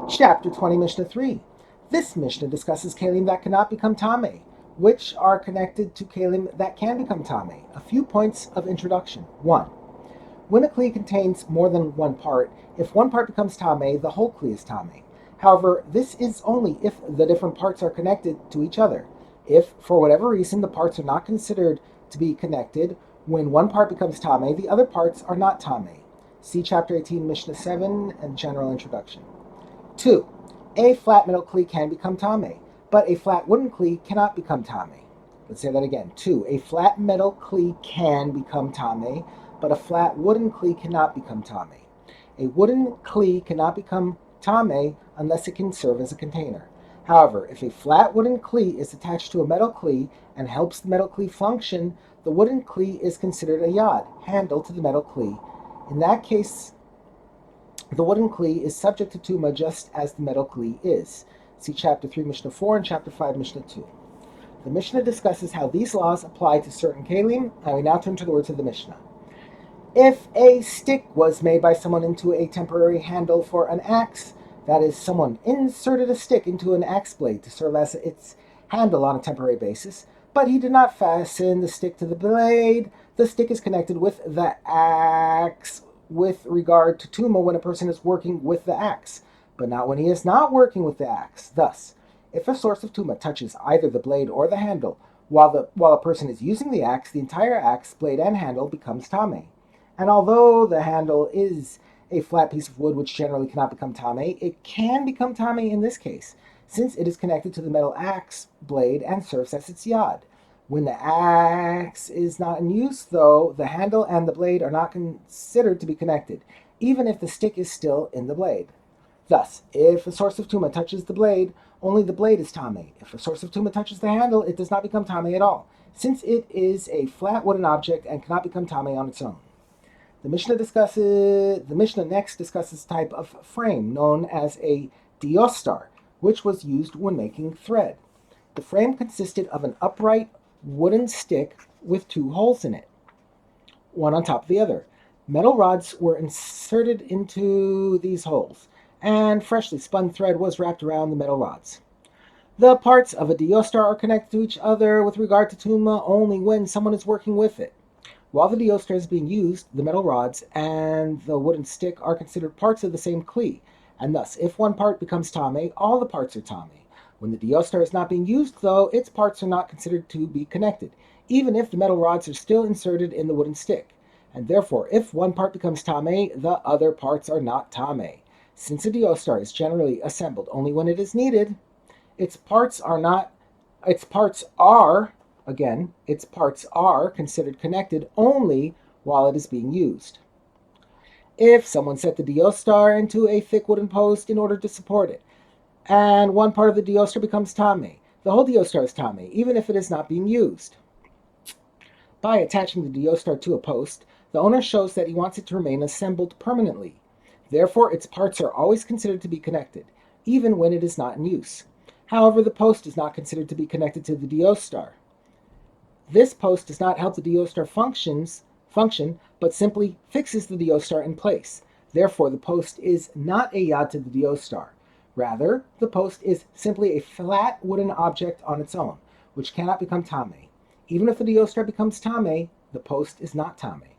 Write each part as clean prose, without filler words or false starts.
Chapter 20, Mishnah 3. This Mishnah discusses Keilim that cannot become Tameh, which are connected to Keilim that can become Tameh. A few points of introduction. 1. When a Kli contains more than one part, if one part becomes Tameh, the whole Kli is Tameh. However, this is only if the different parts are connected to each other. If, for whatever reason, the parts are not considered to be connected, when one part becomes Tameh, the other parts are not Tameh. See Chapter 18, Mishnah 7, and General Introduction. 2. A flat metal Kli can become Tameh, but a flat wooden Kli cannot become Tameh. Let's say that again. 2. A flat metal Kli can become Tameh, but a flat wooden Kli cannot become Tameh. A wooden Kli cannot become Tameh unless it can serve as a container. However, if a flat wooden Kli is attached to a metal Kli and helps the metal Kli function, the wooden Kli is considered a yad, handle to the metal Kli. In that case, the wooden Kli is subject to Tuma just as the metal Kli is. See Chapter 3, Mishnah 4, and Chapter 5, Mishnah 2. The Mishnah discusses how these laws apply to certain Keilim, and we now turn to the words of the Mishnah. If a stick was made by someone into a temporary handle for an axe, that is, someone inserted a stick into an axe blade to serve as its handle on a temporary basis, but he did not fasten the stick to the blade, the stick is connected with the axe with regard to Tuma when a person is working with the axe, but not when he is not working with the axe. Thus, if a source of Tuma touches either the blade or the handle while a person is using the axe, the entire axe, blade, and handle becomes Tameh. And although the handle is a flat piece of wood which generally cannot become Tameh, it can become Tameh in this case, since it is connected to the metal axe blade and serves as its yad. When the axe is not in use, though, the handle and the blade are not considered to be connected, even if the stick is still in the blade. Thus, if a source of Tuma touches the blade, only the blade is Tameh. If a source of Tuma touches the handle, it does not become Tameh at all, since it is a flat wooden object and cannot become Tameh on its own. The Mishnah next discusses a type of frame known as a diostar, which was used when making thread. The frame consisted of an upright wooden stick with two holes in it, one on top of the other. Metal rods were inserted into these holes, and freshly spun thread was wrapped around the metal rods. The parts of a diostar are connected to each other with regard to Tuma only when someone is working with it. While the diostar is being used, the metal rods and the wooden stick are considered parts of the same Kli, and thus, if one part becomes Tameh, all the parts are Tameh. When the diostar is not being used, though, its parts are not considered to be connected, even if the metal rods are still inserted in the wooden stick. And therefore, if one part becomes Tameh, the other parts are not Tameh. Since a diostar is generally assembled only when it is needed, its parts are considered connected only while it is being used. If someone set the diostar into a thick wooden post in order to support it, and one part of the diostar becomes Tameh, the whole diostar is Tameh, even if it is not being used. By attaching the diostar to a post, the owner shows that he wants it to remain assembled permanently. Therefore, its parts are always considered to be connected, even when it is not in use. However, the post is not considered to be connected to the diostar. This post does not help the diostar function, but simply fixes the diostar in place. Therefore, the post is not a yad to the diostar. Rather, the post is simply a flat wooden object on its own, which cannot become Tameh. Even if the diostar becomes Tameh, the post is not Tameh.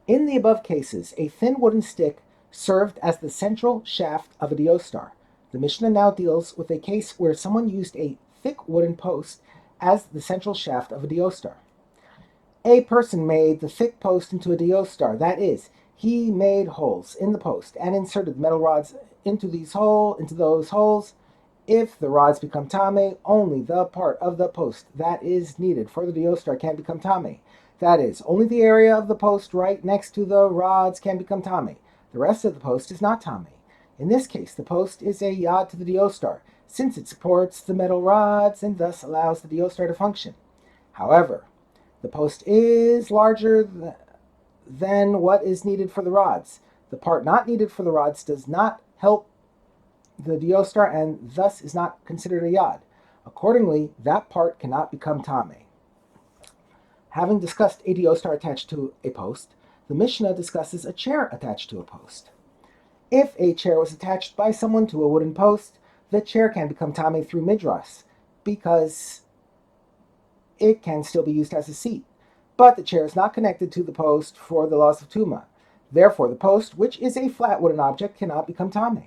In the above cases, a thin wooden stick served as the central shaft of a diostar. The Mishnah now deals with a case where someone used a thick wooden post as the central shaft of a diostar. A person made the thick post into a diostar, that is, he made holes in the post and inserted metal rods into those holes. If the rods become Tameh, only the part of the post that is needed for the diostar can become Tameh. That is, only the area of the post right next to the rods can become Tameh. The rest of the post is not Tameh. In this case, the post is a yad to the diostar, since it supports the metal rods and thus allows the diostar to function. However, the post is larger than what is needed for the rods. The part not needed for the rods does not help the diostar and thus is not considered a yad. Accordingly, that part cannot become Tameh. Having discussed a diostar attached to a post, the Mishnah discusses a chair attached to a post. If a chair was attached by someone to a wooden post, the chair can become tamei through midras, because it can still be used as a seat. But the chair is not connected to the post for the laws of Tuma. Therefore, the post, which is a flat wooden object, cannot become tamei.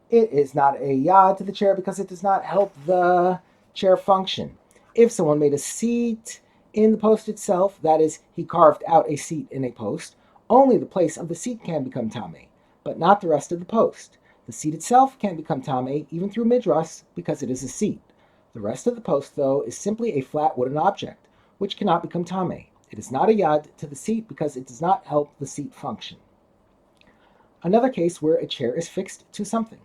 It is not a yad to the chair because it does not help the chair function. If someone made a seat in the post itself, that is, he carved out a seat in a post, only the place of the seat can become tamei, but not the rest of the post. The seat itself can become tamei even through midras because it is a seat. The rest of the post, though, is simply a flat wooden object, which cannot become tamei. It is not a yad to the seat because it does not help the seat function. Another case where a chair is fixed to something.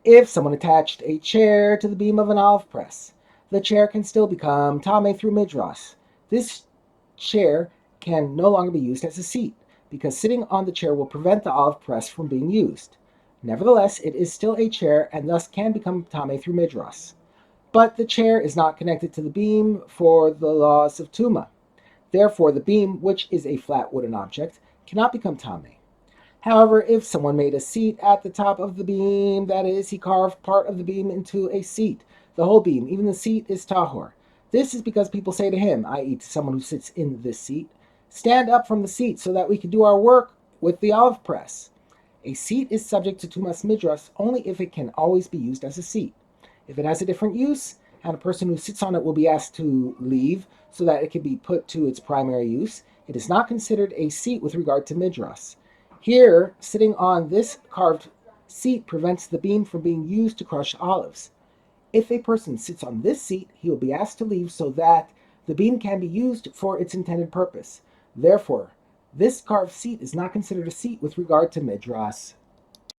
If someone attached a chair to the beam of an olive press, the chair can still become tamei through midras. This chair can no longer be used as a seat, because sitting on the chair will prevent the olive press from being used. Nevertheless, it is still a chair and thus can become tamei through midras. But the chair is not connected to the beam for the laws of Tuma. Therefore, the beam, which is a flat wooden object, cannot become tamei. However, if someone made a seat at the top of the beam, that is, he carved part of the beam into a seat, the whole beam, even the seat, is tahor. This is because people say to him, i.e. to someone who sits in this seat, stand up from the seat so that we can do our work with the olive press. A seat is subject to tumas midras only if it can always be used as a seat. If it has a different use, and a person who sits on it will be asked to leave so that it can be put to its primary use, it is not considered a seat with regard to midras. Here, sitting on this carved seat prevents the beam from being used to crush olives. If a person sits on this seat, he will be asked to leave so that the beam can be used for its intended purpose. Therefore, this carved seat is not considered a seat with regard to midras.